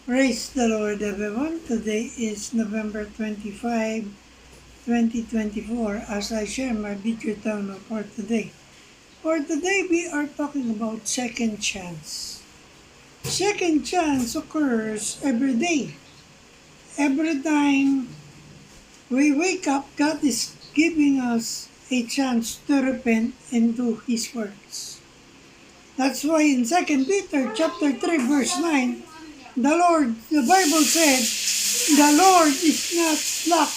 Praise the Lord, everyone. Today is November 25, 2024, as I share my video download for today. For today, we are talking about second chance. Second chance occurs every day. Every time we wake up, God is giving us a chance to repent and do His works. That's why in 2 Peter chapter 3 verse 9, the Bible said, the Lord is not slack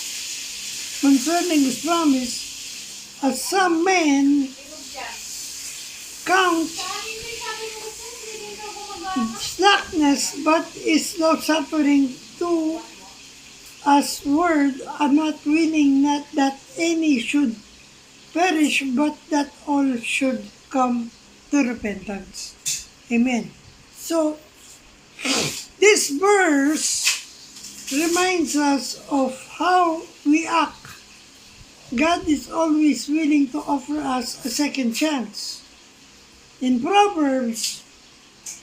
concerning His promise, as some men count slackness, but is long suffering to us word, are not willing not that any should perish, but that all should come to repentance. Amen. So, this verse reminds us of how we act. God is always willing to offer us a second chance. In Proverbs,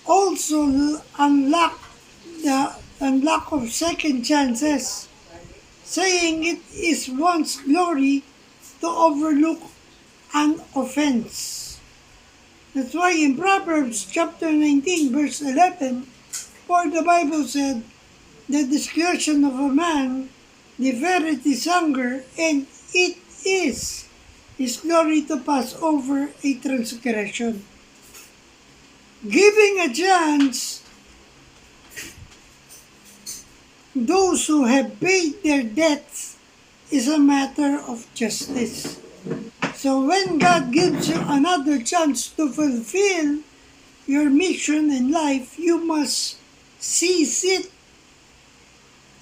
also unlock of second chances, saying it is one's glory to overlook an offense. That's why in Proverbs chapter 19 verse 11, for the Bible said, the discretion of a man deferreth his hunger, and it is his glory to pass over a transgression. Giving a chance those who have paid their debts is a matter of justice. So when God gives you another chance to fulfill your mission in life, you must seize it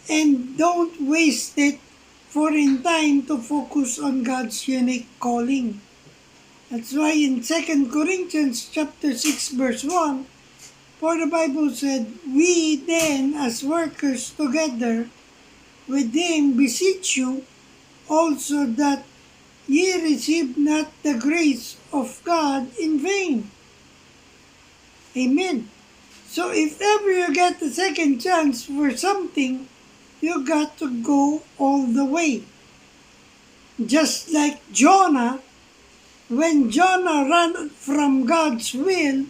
and don't waste it, for in time to focus on God's unique calling. That's why in 2 Corinthians chapter 6 verse 1, for the Bible said, we then as workers together with Him beseech you also that ye receive not the grace of God in vain. Amen. So if ever you get a second chance for something, you got to go all the way. Just like Jonah, when Jonah ran from God's will,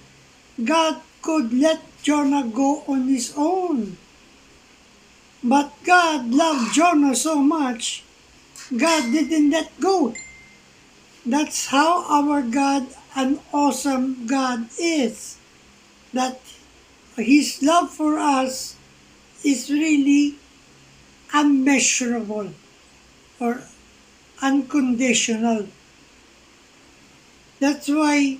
God could let Jonah go on his own. But God loved Jonah so much, God didn't let go. That's how our God, an awesome God, is. That His love for us is really unmeasurable or unconditional. That's why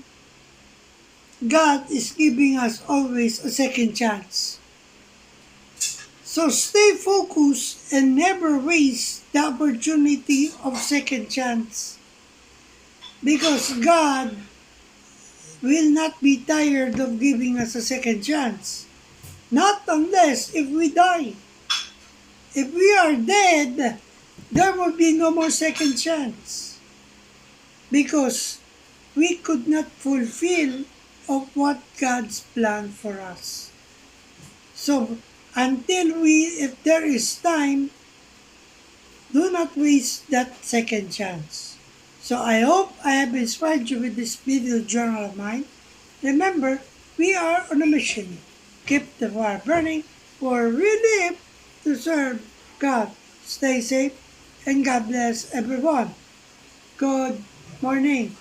God is giving us always a second chance. So stay focused and never waste the opportunity of second chance. Because God will not be tired of giving us a second chance. Not unless if we die. If we are dead, there will be no more second chance. Because we could not fulfill of what God's plan for us. So, if there is time, do not waste that second chance. So I hope I have inspired you with this video journal of mine. Remember, we are on a mission. Keep the fire burning, for we live to serve God. Stay safe, and God bless everyone. Good morning.